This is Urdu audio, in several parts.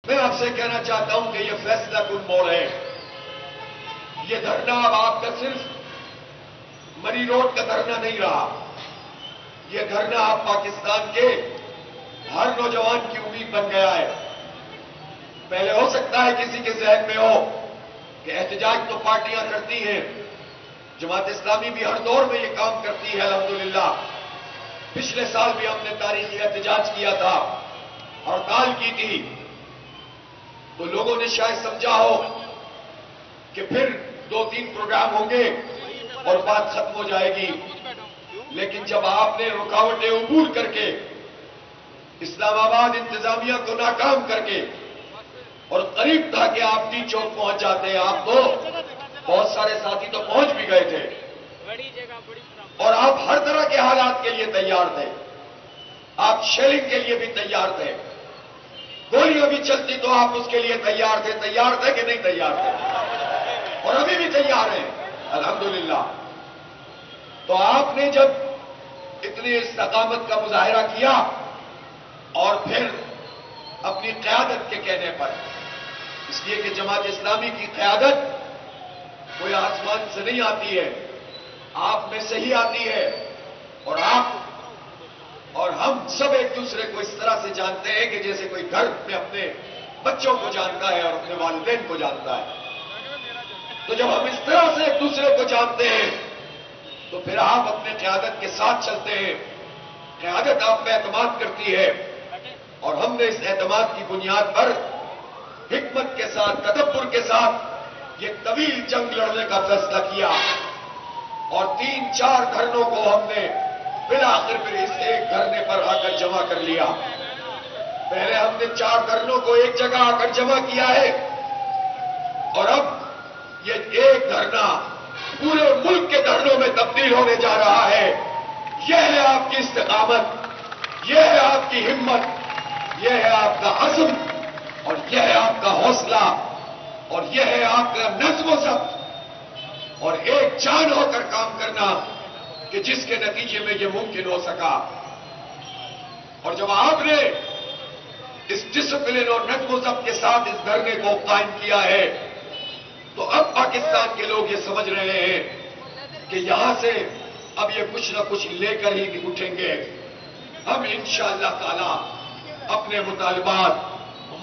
میں آپ سے کہنا چاہتا ہوں کہ یہ فیصلہ کن موڑ ہے. یہ دھرنا اب آپ کا صرف مری روڈ کا دھرنا نہیں رہا. یہ دھرنا اب پاکستان کے ہر نوجوان کی امید بن گیا ہے. پہلے ہو سکتا ہے کسی کے ذہن میں ہو کہ احتجاج تو پارٹیاں کرتی ہیں، جماعت اسلامی بھی ہر دور میں یہ کام کرتی ہے الحمدللہ. پچھلے سال بھی ہم نے تاریخی احتجاج کیا تھا، ہڑتال کی تھی، تو لوگوں نے شاید سمجھا ہو کہ پھر 2-3 پروگرام ہوں گے اور بات ختم ہو جائے گی. لیکن جب آپ نے رکاوٹیں عبور کر کے اسلام آباد انتظامیہ کو ناکام کر کے اور قریب تھا کہ آپ ٹی چوک پہنچ جاتے ہیں، آپ تو بہت سارے ساتھی تو پہنچ بھی گئے تھے اور آپ ہر طرح کے حالات کے لیے تیار تھے. آپ شیلنگ کے لیے بھی تیار تھے، گولیاں بھی چلتی تو آپ اس کے لیے تیار تھے. تیار تھے کہ نہیں تیار تھے؟ اور ابھی بھی تیار ہیں الحمدللہ. تو آپ نے جب اتنی استقامت کا مظاہرہ کیا اور پھر اپنی قیادت کے کہنے پر، اس لیے کہ جماعت اسلامی کی قیادت کوئی آسمان سے نہیں آتی ہے، آپ میں سے ہی آتی ہے. اور آپ اور ہم سب ایک دوسرے کو اس طرح سے جانتے ہیں کہ جیسے کوئی گھر میں اپنے بچوں کو جانتا ہے اور اپنے والدین کو جانتا ہے. تو جب ہم اس طرح سے ایک دوسرے کو جانتے ہیں تو پھر آپ اپنے قیادت کے ساتھ چلتے ہیں. قیادت آپ پہ اعتماد کرتی ہے اور ہم نے اس اعتماد کی بنیاد پر حکمت کے ساتھ، تدبر کے ساتھ یہ طویل جنگ لڑنے کا فیصلہ کیا اور 3-4 دھرنوں کو ہم نے بالآخر پھر اس ایک دھرنے پر آ کر جمع کر لیا. پہلے ہم نے 4 دھرنوں کو ایک جگہ آ کر جمع کیا ہے اور اب یہ ایک دھرنا پورے ملک کے دھرنوں میں تبدیل ہونے جا رہا ہے. یہ ہے آپ کی استقامت، یہ ہے آپ کی ہمت، یہ ہے آپ کا عزم اور یہ ہے آپ کا حوصلہ اور یہ ہے آپ کا نظم و ضبط اور ایک جان ہو کر کام کرنا کہ جس کے نتیجے میں یہ ممکن ہو سکا. اور جب آپ نے اس ڈسپلن اور نظم و ضبط کے ساتھ اس دھرنے کو قائم کیا ہے تو اب پاکستان کے لوگ یہ سمجھ رہے ہیں کہ یہاں سے اب یہ کچھ نہ کچھ لے کر ہی اٹھیں گے. ہم انشاءاللہ تعالی اپنے مطالبات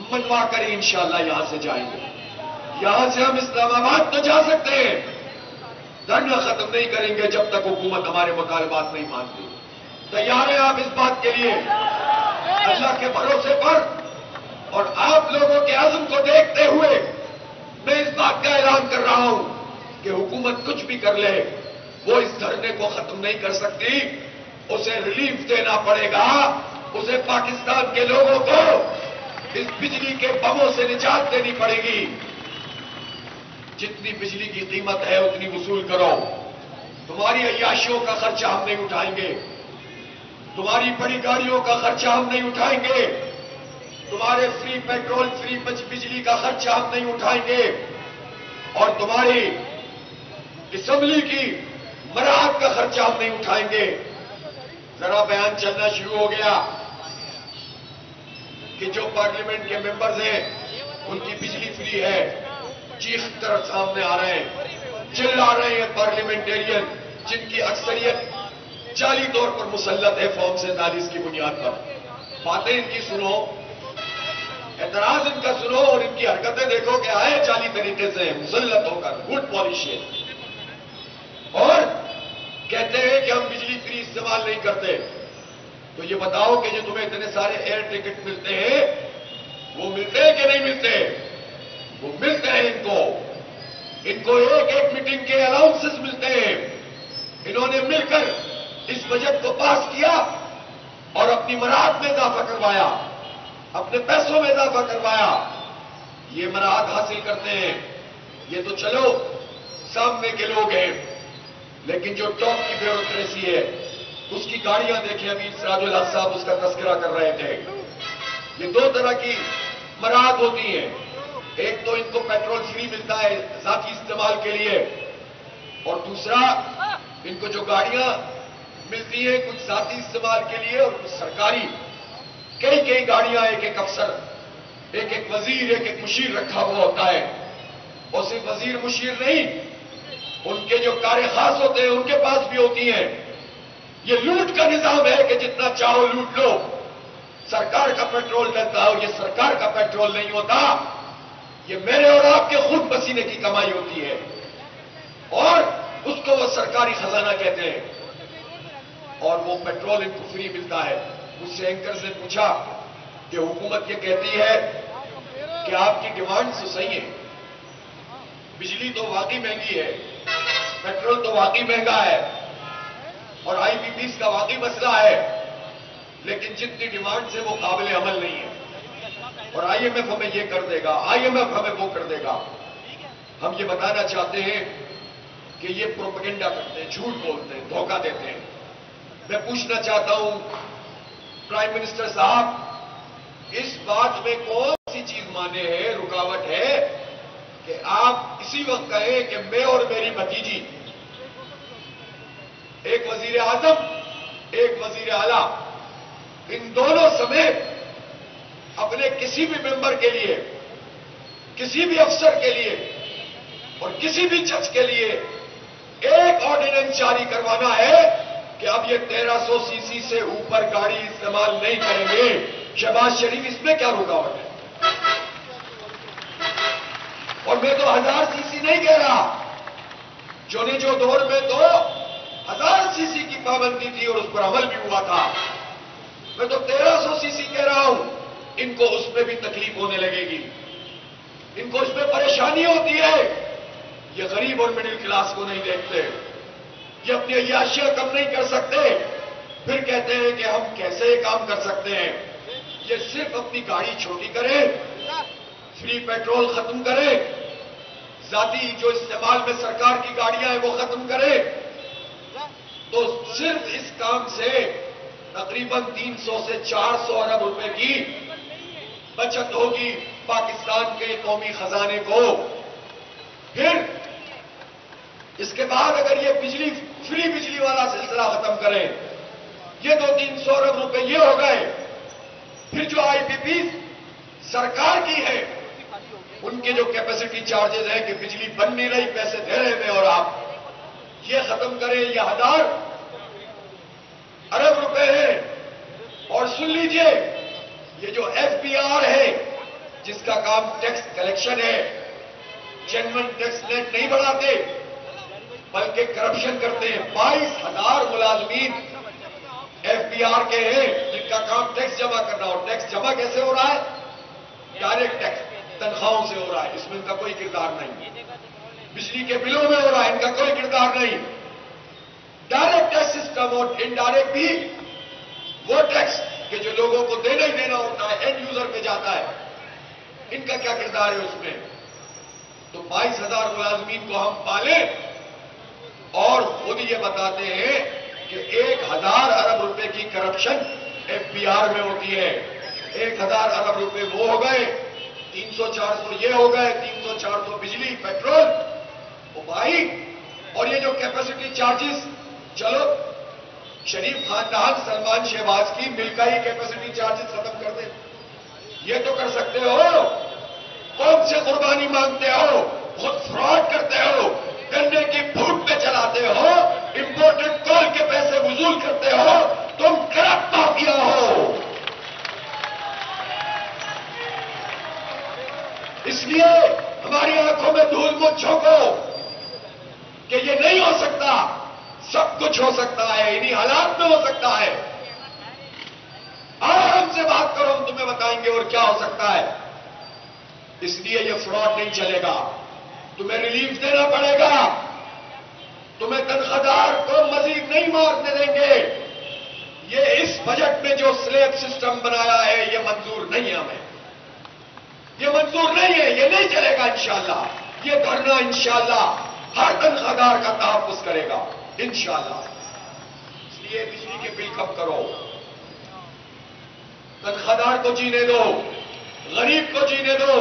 منوا کر ہی انشاءاللہ یہاں سے جائیں گے. یہاں سے ہم اسلام آباد تو جا سکتے ہیں، دھرنا ختم نہیں کریں گے جب تک حکومت ہمارے مطالبات نہیں مانتی. تیار ہیں آپ اس بات کے لیے؟ اللہ کے بھروسے پر اور آپ لوگوں کے عزم کو دیکھتے ہوئے میں اس بات کا اعلان کر رہا ہوں کہ حکومت کچھ بھی کر لے وہ اس دھرنے کو ختم نہیں کر سکتی. اسے ریلیف دینا پڑے گا، اسے پاکستان کے لوگوں کو اس بجلی کے بموں سے نجات دینی پڑے گی. جتنی بجلی کی قیمت ہے اتنی وصول کرو. تمہاری عیاشیوں کا خرچہ ہم نہیں اٹھائیں گے، تمہاری بڑی گاڑیوں کا خرچہ ہم نہیں اٹھائیں گے، تمہارے فری پیٹرول، فری بجلی کا خرچہ ہم نہیں اٹھائیں گے اور تمہاری اسمبلی کی مراحت کا خرچہ ہم نہیں اٹھائیں گے. ذرا بیان چلنا شروع ہو گیا کہ جو پارلیمنٹ کے ممبرز ہیں ان کی بجلی فری ہے، چیخ کر سامنے آ رہے ہیں، چلا رہے ہیں پارلیمنٹیرین جن کی اکثریت جعلی طور پر مسلط ہے فارم 47 کی بنیاد پر. باتیں ان کی سنو، اعتراض ان کا سنو اور ان کی حرکتیں دیکھو کہ آئے جعلی طریقے سے مسلط ہو کر گڈ پالیشین اور کہتے ہیں کہ ہم بجلی فری استعمال نہیں کرتے. تو یہ بتاؤ کہ جو تمہیں اتنے سارے ایئر ٹکٹ ملتے ہیں وہ ملتے ہیں کہ نہیں ملتے؟ وہ ملتے ہیں. ان کو ایک میٹنگ کے الاؤنسز ملتے ہیں. انہوں نے مل کر اس بجٹ کو پاس کیا اور اپنی مراحت میں اضافہ کروایا، اپنے پیسوں میں اضافہ کروایا. یہ مراحت حاصل کرتے ہیں. یہ تو چلو سامنے کے لوگ ہیں، لیکن جو ٹاپ کی بیوروکریسی ہے اس کی گاڑیاں دیکھیں. ابھی سراج الحق صاحب اس کا تذکرہ کر رہے تھے. یہ 2 طرح کی مراحت ہوتی ہیں. ایک تو ان کو پیٹرول فری ملتا ہے ذاتی استعمال کے لیے اور دوسرا ان کو جو گاڑیاں ملتی ہیں کچھ ذاتی استعمال کے لیے اور کچھ سرکاری. کئی گاڑیاں ایک افسر ایک ایک وزیر ایک ایک مشیر رکھا ہوا ہوتا ہے، اور صرف وزیر مشیر نہیں، ان کے جو کار خاص ہوتے ہیں ان کے پاس بھی ہوتی ہیں۔ یہ لوٹ کا نظام ہے کہ جتنا چاہو لوٹ لو، سرکار کا پیٹرول ڈلتا ہے، اور یہ سرکار کا پیٹرول نہیں ہوتا، یہ میرے اور آپ کے خون پسینے کی کمائی ہوتی ہے، اور اس کو وہ سرکاری خزانہ کہتے ہیں، اور وہ پیٹرول ان کو فری ملتا ہے۔ مجھ سے اینکرز نے پوچھا کہ حکومت یہ کہتی ہے کہ آپ کی ڈیمانڈ تو صحیح ہے، بجلی تو واقعی مہنگی ہے، پیٹرول تو واقعی مہنگا ہے، اور آئی پی پیز کا واقعی مسئلہ ہے، لیکن جتنی ڈیمانڈ سے وہ قابل عمل نہیں ہے، اور آئی ایم ایف ہمیں یہ کر دے گا، آئی ایم ایف ہمیں وہ کر دے گا۔ ہم یہ بتانا چاہتے ہیں کہ یہ پروپیگنڈا کرتے ہیں، جھوٹ بولتے ہیں، دھوکہ دیتے ہیں۔ میں پوچھنا چاہتا ہوں پرائم منسٹر صاحب، اس بات میں کون سی چیز مانے ہے، رکاوٹ ہے کہ آپ اسی وقت کہیں کہ میں اور میری بھتیجی، ایک وزیر اعظم ایک وزیر اعلیٰ، ان دونوں سمیت اپنے کسی بھی ممبر کے لیے، کسی بھی افسر کے لیے اور کسی بھی جج کے لیے ایک آرڈیننس جاری کروانا ہے کہ اب یہ 1300 سی سی سے اوپر گاڑی استعمال نہیں کریں گے۔ شہباز شریف، اس میں کیا رکاوٹ ہے؟ اور میں تو 1000 سی سی نہیں کہہ رہا، جو دور میں تو 1000 سی سی کی پابندی تھی اور اس پر عمل بھی ہوا تھا، میں تو 1300 سی سی کہہ رہا ہوں۔ ان کو اس میں بھی تکلیف ہونے لگے گی، ان کو اس میں پریشانی ہوتی ہے۔ یہ غریب اور مڈل کلاس کو نہیں دیکھتے، یہ اپنی عیاشیاں کم نہیں کر سکتے، پھر کہتے ہیں کہ ہم کیسے یہ کام کر سکتے ہیں۔ یہ صرف اپنی گاڑی چھوٹی کرے، فری پیٹرول ختم کرے، ذاتی جو استعمال میں سرکار کی گاڑیاں ہیں وہ ختم کرے، تو صرف اس کام سے تقریباً 300 سے 400 ارب روپے کی بچت ہوگی پاکستان کے قومی خزانے کو۔ پھر اس کے بعد اگر یہ فری بجلی والا سلسلہ ختم کریں، یہ 200-300 ارب روپے یہ ہو گئے۔ پھر جو آئی پی پیز سرکار کی ہے، ان کے جو کیپیسٹی چارجز ہیں کہ بجلی بن نہیں رہی، پیسے دے رہے میں اور آپ، یہ ختم کریں، یہ 1000 ارب روپے ہیں۔ اور سن لیجئے، یہ جو ایف بی آر ہے جس کا کام ٹیکس کلیکشن ہے، جینوئن ٹیکس نیٹ نہیں بڑھاتے بلکہ کرپشن کرتے ہیں۔ 22,000 ملازمین ایف بی آر کے ہیں جن کا کام ٹیکس جمع کرنا، اور ٹیکس جمع کیسے ہو رہا ہے؟ ڈائریکٹ ٹیکس تنخواہوں سے ہو رہا ہے، اس میں ان کا کوئی کردار نہیں۔ بجلی کے بلوں میں ہو رہا ہے، ان کا کوئی کردار نہیں۔ ڈائریکٹ ٹیکس سسٹم اور انڈائریکٹ بھی وہ ٹیکس کہ جو لوگوں کو دینا ہی دینا ہوتا ہے، اینڈ یوزر پہ جاتا ہے، ان کا کیا کردار ہے اس میں؟ تو 22,000 ملازمین کو ہم پالیں، اور خود یہ بتاتے ہیں کہ 1,000 ارب روپے کی کرپشن ایف بی آر میں ہوتی ہے۔ 1,000 ارب روپے وہ ہو گئے، 300-400 یہ ہو گئے، 300-400 بجلی پیٹرول، وہ بھائی۔ اور یہ جو کیپیسٹی چارجز، چلو شریف خاندان سلمان شہباز کی مل کا ہی کیپیسٹی چارجز ختم کر دیں، یہ تو کر سکتے ہو۔ کون سے قربانی مانگتے ہو؟ خود فراڈ کرتے ہو، گنے کی پھوٹ پہ چلاتے ہو، امپورٹڈ کول کے پیسے وصول کرتے ہو، تم کرپٹ مافیا ہو۔ اس لیے ہماری آنکھوں میں دھول مت جھونکو کہ یہ نہیں ہو سکتا، سب کچھ ہو سکتا ہے، انہی حالات میں ہو سکتا ہے۔ آرام سے بات کرو، ہم تمہیں بتائیں گے اور کیا ہو سکتا ہے۔ اس لیے یہ فراڈ نہیں چلے گا، تمہیں ریلیف دینا پڑے گا، تمہیں تنخواہ کو مزید نہیں مارنے دیں گے۔ یہ اس بجٹ میں جو سلیب سسٹم بنایا ہے یہ منظور نہیں ہے ہمیں، یہ منظور نہیں ہے، یہ نہیں چلے گا انشاءاللہ۔ یہ دھرنا انشاءاللہ ہر تنخواہ کا تحفظ کرے گا انشاءاللہ۔ اس لیے بجلی کے بل کم کرو، تنخواہ کو جینے دو، غریب کو جینے دو۔